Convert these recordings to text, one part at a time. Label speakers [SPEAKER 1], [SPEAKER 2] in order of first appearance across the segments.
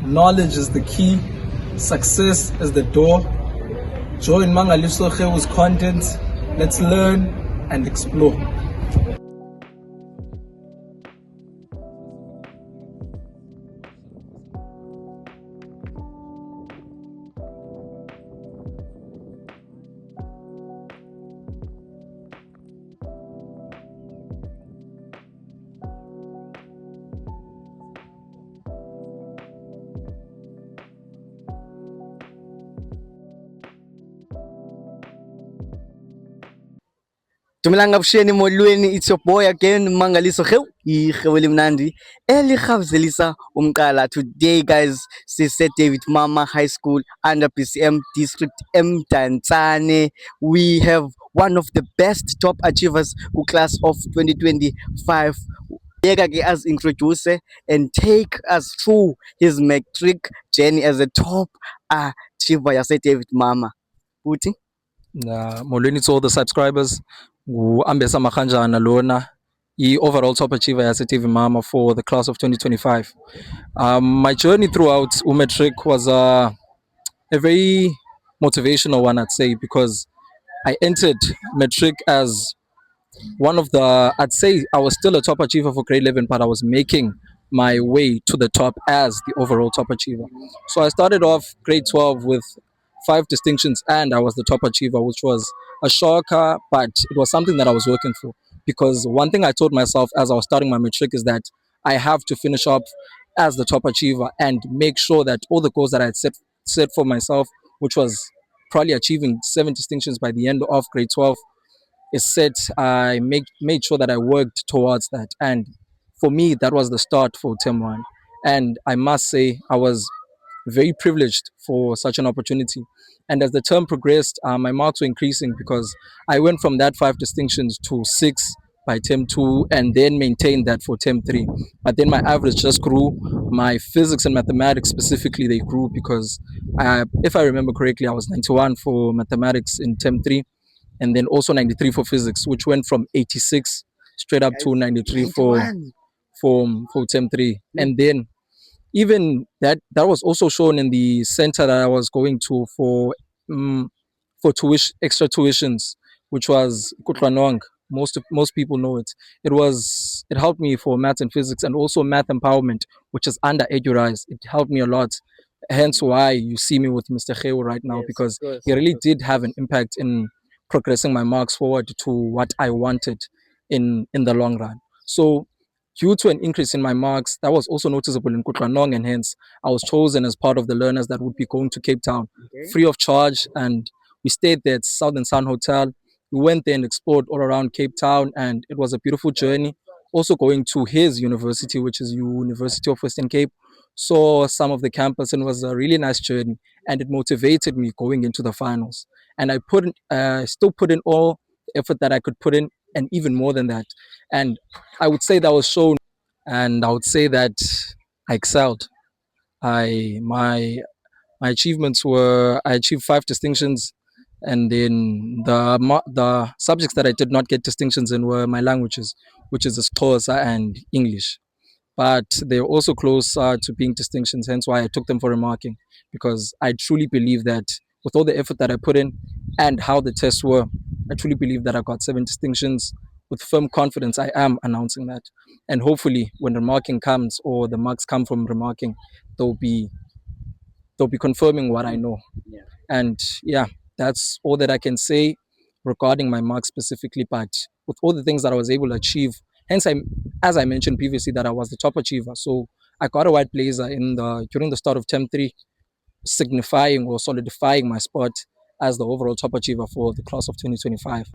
[SPEAKER 1] Knowledge is the key. Success is the door. Join Mangaliso Kheu's content. Let's learn and explore.
[SPEAKER 2] Dumelang abusheni molweni, it's your boy again Mangaliso Kheu, ikheweli mnandi elikhavelisa umqala. Today guys, sise David Mama High School under PCM District Mdantsane. We have one of the best top achievers who class of 2025. As introducer and take us through his MATRIC journey as a top achiever yase David Mama. Uthi
[SPEAKER 3] Molweni to all the subscribers. Ambesa Makanjana Lona, overall top achiever as a TV Mama for the class of 2025. My journey throughout MATRIC was a very motivational one, I'd say, because I entered MATRIC as one of the, I'd say I was still a top achiever for grade 11, but I was making my way to the top as the overall top achiever. So I started off grade 12 with 5 distinctions and I was the top achiever, which was a shocker, but it was something that I was working for. Because one thing I told myself as I was starting my MATRIC is that I have to finish up as the top achiever and make sure that all the goals that I had set for myself, which was probably achieving 7 distinctions by the end of grade 12, is set. I made sure that I worked towards that. And for me, that was the start for Term 1. And I must say, I was very privileged for such an opportunity. And as the term progressed, my marks were increasing because I went from that 5 distinctions to 6 by Term 2 and then maintained that for Term 3. But then my average just grew. My physics and mathematics specifically, they grew because if I remember correctly, I was 91 for mathematics in Term 3 and then also 93 for physics, which went from 86 straight up to 93 for Term 3. And then even that was also shown in the center that I was going to for extra tuitions, which was Kutlanong. Most people know it. It helped me for math and physics and also math empowerment, which is under EduRise. It helped me a lot. Hence why you see me with Mr. Kheu right now, because he really did have an impact in progressing my marks forward to what I wanted in the long run. So due to an increase in my marks, that was also noticeable in Kutlanong, and hence I was chosen as part of the learners that would be going to Cape Town free of charge. And we stayed there at Southern Sun Hotel. We went there and explored all around Cape Town, and it was a beautiful journey. Also going to his university, which is University of Western Cape, saw some of the campus, and it was a really nice journey, and it motivated me going into the finals. And I still put in all the effort that I could put in, and even more than that. And I would say that was shown, and I would say that I excelled. My achievements were, I achieved 5 distinctions, and then the subjects that I did not get distinctions in were my languages, which is Xhosa and English. But they're also closer to being distinctions, hence why I took them for remarking, because I truly believe that with all the effort that I put in and how the tests were, I truly believe that I got 7 distinctions. With firm confidence, I am announcing that. And hopefully when remarking comes, or the marks come from remarking, they'll be confirming what I know. Yeah. And yeah, that's all that I can say regarding my marks specifically. But with all the things that I was able to achieve, hence as I mentioned previously, that I was the top achiever. So I got a white blazer during the start of Term 3, signifying or solidifying my spot as the overall top achiever for the class of 2025.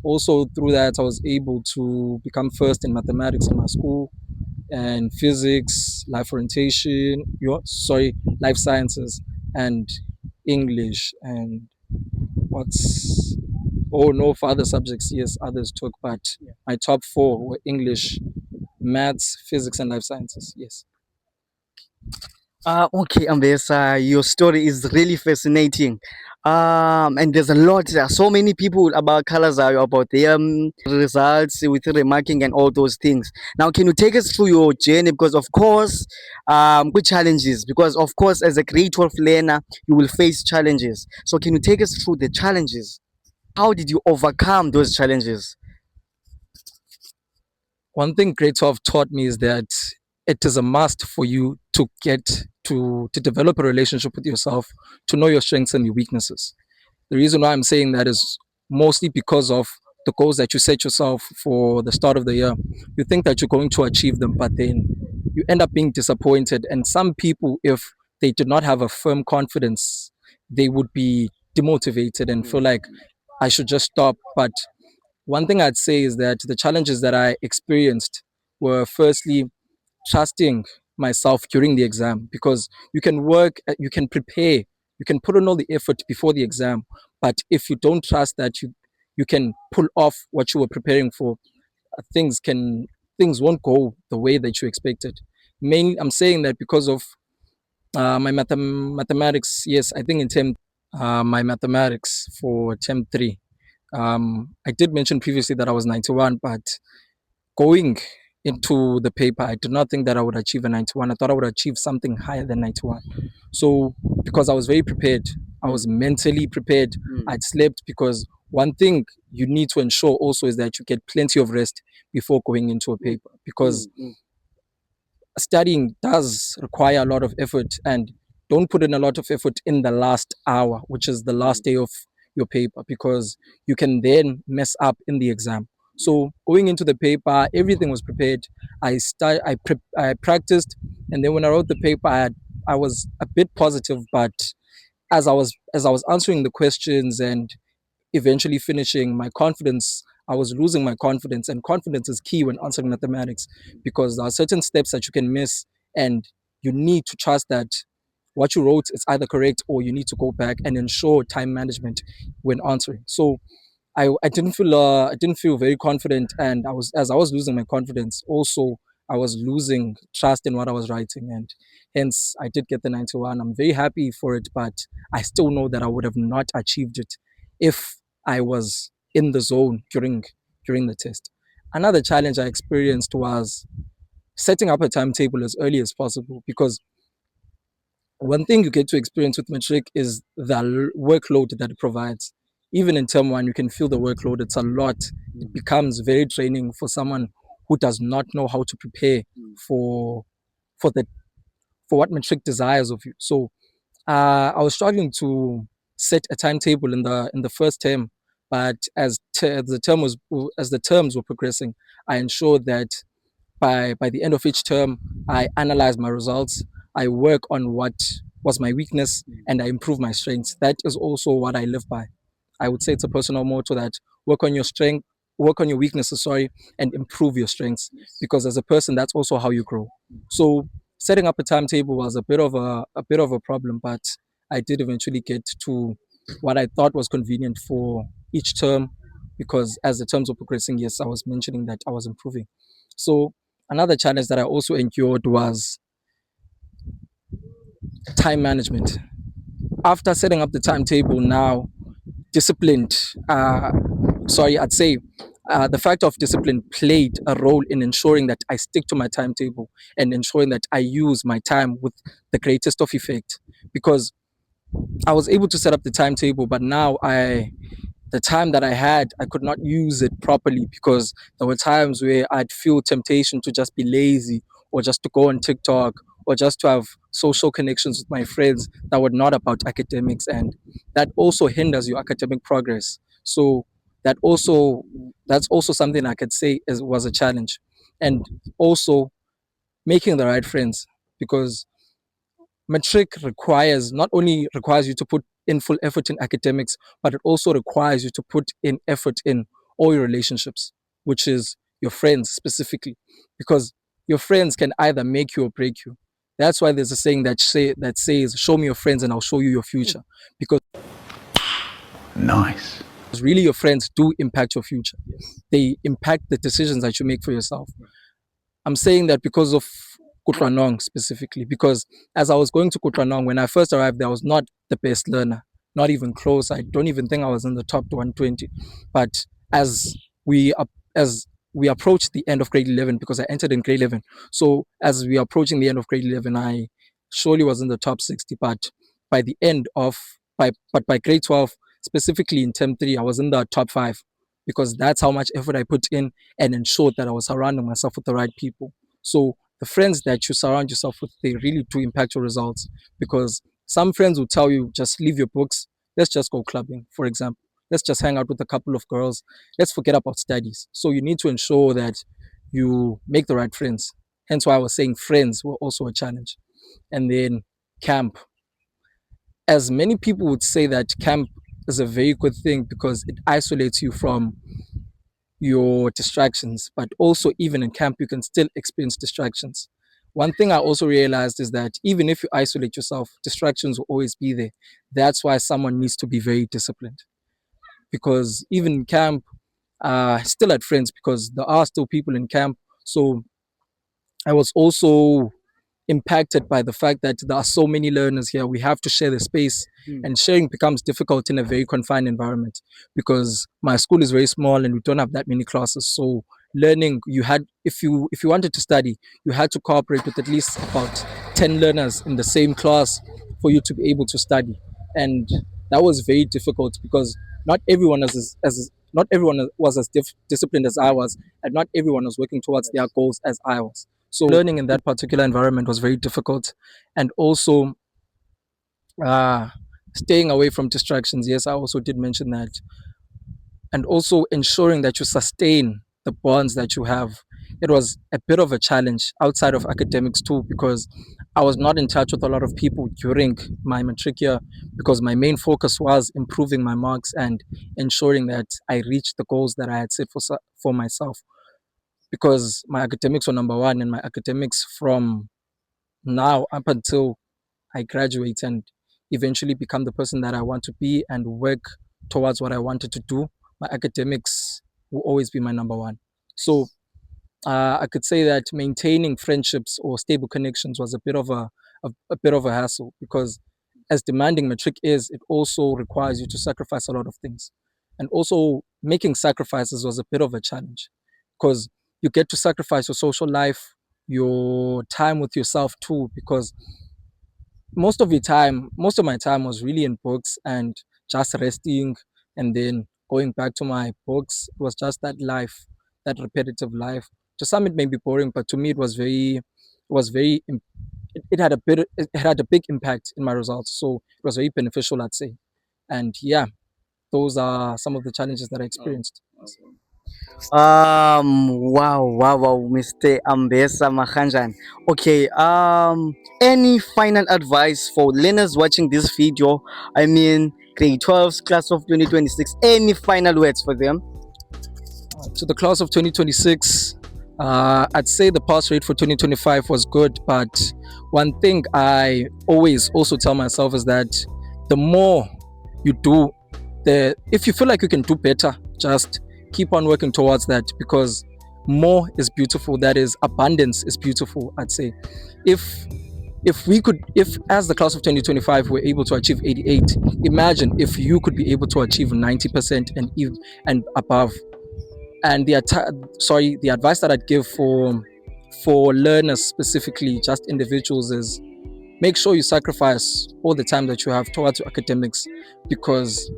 [SPEAKER 3] Also through that, I was able to become first in mathematics in my school, and physics, life sciences, and English, and no, for other subjects, yes, others took, but my top 4 were English, maths, physics, and life sciences. Yes.
[SPEAKER 2] Okay, Ambesa, your story is really fascinating. And there's a lot, there are so many people about colors are about their results with remarking and all those things. Now, can you take us through your journey? Because of course, good challenges. Because of course, as a grade 12 learner, you will face challenges. So, can you take us through the challenges? How did you overcome those challenges?
[SPEAKER 3] One thing grade 12 taught me is that it is a must for you to get to develop a relationship with yourself, to know your strengths and your weaknesses. The reason why I'm saying that is mostly because of the goals that you set yourself for the start of the year. You think that you're going to achieve them, but then you end up being disappointed. And some people, if they did not have a firm confidence, they would be demotivated and feel like I should just stop. But one thing I'd say is that the challenges that I experienced were firstly trusting myself during the exam, because you can work, you can prepare, you can put in all the effort before the exam, but if you don't trust that you can pull off what you were preparing for, things can things won't go the way that you expected. Mainly, I'm saying that because of my mathematics. Yes, I think in term my mathematics for term three. I did mention previously that I was 91, but going into the paper, I did not think that I would achieve a 91. I thought I would achieve something higher than 91. So, because I was very prepared, I was mentally prepared. I'd slept, because one thing you need to ensure also is that you get plenty of rest before going into a paper, because studying does require a lot of effort, and don't put in a lot of effort in the last hour, which is the last day of your paper, because you can then mess up in the exam. So going into the paper, everything was prepared. I practiced, and then when I wrote the paper, I was a bit positive, but as I was answering the questions and eventually finishing, my confidence, I was losing my confidence. And confidence is key when answering mathematics, because there are certain steps that you can miss, and you need to trust that what you wrote is either correct, or you need to go back and ensure time management when answering. So I didn't feel very confident, and I was losing my confidence. Also, I was losing trust in what I was writing, and hence I did get the 91. I'm very happy for it, but I still know that I would have not achieved it if I was in the zone during the test. Another challenge I experienced was setting up a timetable as early as possible, because one thing you get to experience with Matric is the workload that it provides. Even in term one, you can feel the workload. It's a lot. It becomes very draining for someone who does not know how to prepare for for the for what Matric desires of you. So I was struggling to set a timetable in the first term, but as the terms were progressing, I ensured that by the end of each term, I analyze my results. I work on what was my weakness, and I improve my strengths. That is also what I live by. I would say it's a personal motto that work on your strength, work on your weaknesses, sorry, and improve your strengths. Because as a person, that's also how you grow. So setting up a timetable was a bit of a problem, but I did eventually get to what I thought was convenient for each term, because as the terms were progressing, yes, I was mentioning that I was improving. So another challenge that I also endured was time management. After setting up the timetable, now disciplined, I'd say the fact of discipline played a role in ensuring that I stick to my timetable and ensuring that I use my time with the greatest of effect. Because I was able to set up the timetable, but now the time that I had, I could not use it properly, because there were times where I'd feel temptation to just be lazy, or just to go on TikTok, or just to have social connections with my friends that were not about academics, and that also hinders your academic progress. So that also that's also something I could say was a challenge, and also making the right friends, because Matric requires not only requires you to put in full effort in academics, but it also requires you to put in effort in all your relationships, which is your friends specifically, because your friends can either make you or break you. That's why there's a saying that says, "Show me your friends, and I'll show you your future," because
[SPEAKER 1] Nice.
[SPEAKER 3] really your friends do impact your future. They impact the decisions that you make for yourself. I'm saying that because of Kutlanong specifically, because as I was going to Kutlanong, when I first arrived there, I was not the best learner, not even close. I don't even think I was in the top 120. But as we up, as we approached the end of grade 11, because I entered in grade 11, so as we are approaching the end of grade 11, I surely was in the top 60. But by the end of by grade 12, specifically in term 3, I was in the top 5, because that's how much effort I put in and ensured that I was surrounding myself with the right people. So the friends that you surround yourself with, they really do impact your results, because some friends will tell you, just leave your books, let's just go clubbing, for example. Let's just hang out with a couple of girls. Let's forget about studies. So you need to ensure that you make the right friends. Hence why I was saying friends were also a challenge. And then camp. As many people would say that camp is a very good thing because it isolates you from your distractions, but also even in camp you can still experience distractions. One thing I also realized is that even if you isolate yourself, distractions will always be there. That's why someone needs to be very disciplined, because even in camp, still had friends because there are still people in camp. So I was also impacted by the fact that there are so many learners here. We have to share the space, and sharing becomes difficult in a very confined environment because my school is very small and we don't have that many classes. So learning, you had, if you wanted to study, you had to cooperate with at least about 10 learners in the same class for you to be able to study. And that was very difficult because not everyone not everyone was as disciplined as I was, and not everyone was working towards their goals as I was. So learning in that particular environment was very difficult, and also uh, staying away from distractions. Yes, I also did mention that, and also ensuring that you sustain the bonds that you have. It was a bit of a challenge outside of academics too, because I was not in touch with a lot of people during my matric year, because my main focus was improving my marks and ensuring that I reached the goals that I had set for myself. Because my academics were number one, and my academics from now up until I graduate and eventually become the person that I want to be and work towards what I wanted to do, my academics will always be my number one. So I could say that maintaining friendships or stable connections was a bit of a hassle, because as demanding matric is, it also requires you to sacrifice a lot of things. And also making sacrifices was a bit of a challenge, because you get to sacrifice your social life, your time with yourself too, because most of my time was really in books and just resting, and then going back to my books. It was just that life, that repetitive life. To some it may be boring, but to me it was very it had it had a big impact in my results, so it was very beneficial, I'd say. And yeah, those are some of the challenges that I experienced.
[SPEAKER 2] Wow, Mr. Ambesa Mahanjan. Okay, any final advice for learners watching this video? I mean, grade 12's class of 2026. Any final words for them?
[SPEAKER 3] To the class of 2026, I'd say the pass rate for 2025 was good, but one thing I always also tell myself is that the more you do, if you feel like you can do better, just keep on working towards that, because more is beautiful. That is, abundance is beautiful, I'd say. If as the class of 2025 we're able to achieve 88, imagine if you could be able to achieve 90% and above. And the advice that I'd give for learners, specifically just individuals, is make sure you sacrifice all the time that you have towards your academics, because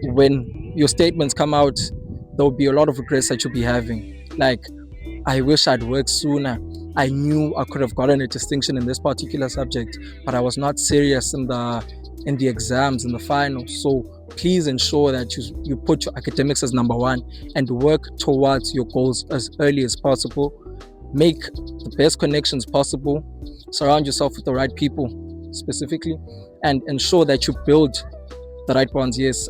[SPEAKER 3] when your statements come out, there will be a lot of regrets that you'll be having, like, I wish I'd worked sooner. I knew I could have gotten a distinction in this particular subject, but I was not serious in the exams, in the finals. So please ensure that you put your academics as number one and work towards your goals as early as possible. Make the best connections possible. Surround yourself with the right people, specifically, and ensure that you build the right bonds. Yes,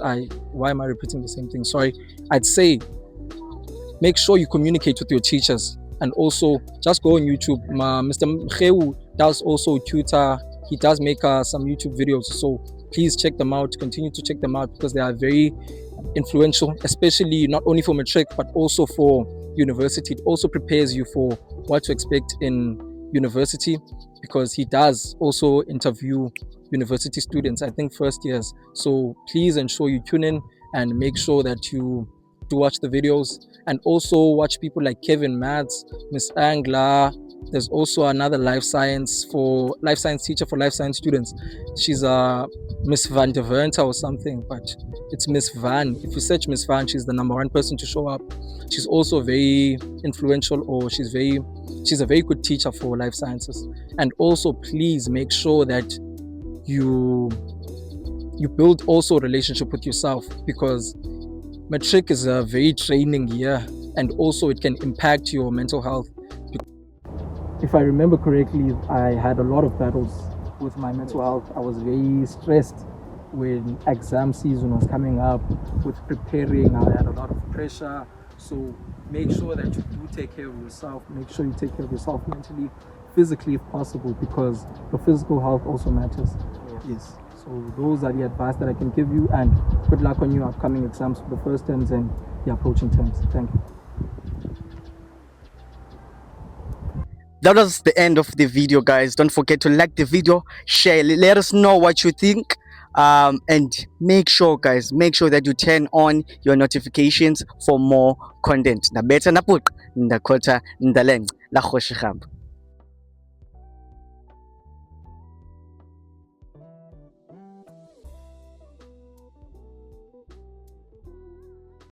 [SPEAKER 3] why am I repeating the same thing? Sorry. I'd say make sure you communicate with your teachers, and also just go on YouTube. Mr. Mkheu does also tutor. He does make some YouTube videos, so please check them out. Continue to check them out, because they are very influential, especially not only for matric but also for university. It also prepares you for what to expect in university, because he does also interview university students, I think first years. So please ensure you tune in and make sure that you do watch the videos, and also watch people like Kevin Mads, Miss Angla. There's also another life science teacher for life science students. She's a Miss Van de Venter or something, but it's Miss Van. If you search Miss Van, she's the #1 person to show up. She's also very influential, or she's a very good teacher for life sciences. And also please make sure that you build also a relationship with yourself, because MATRIC is a very draining year, and also it can impact your mental health. If I remember correctly, I had a lot of battles with my mental health. I was very stressed when exam season was coming up, with preparing. I had a lot of pressure. So make sure that you do take care of yourself. Make sure you take care of yourself mentally, physically if possible, because your physical health also matters. Yes. So those are the advice that I can give you, and good luck on your upcoming exams for the first terms and the approaching terms. Thank you.
[SPEAKER 2] That was the end of the video, guys. Don't forget to like the video, share, let us know what you think, and make sure that you turn on your notifications for more content. Na beta na put ndakota ndaleng la khoshi khamba.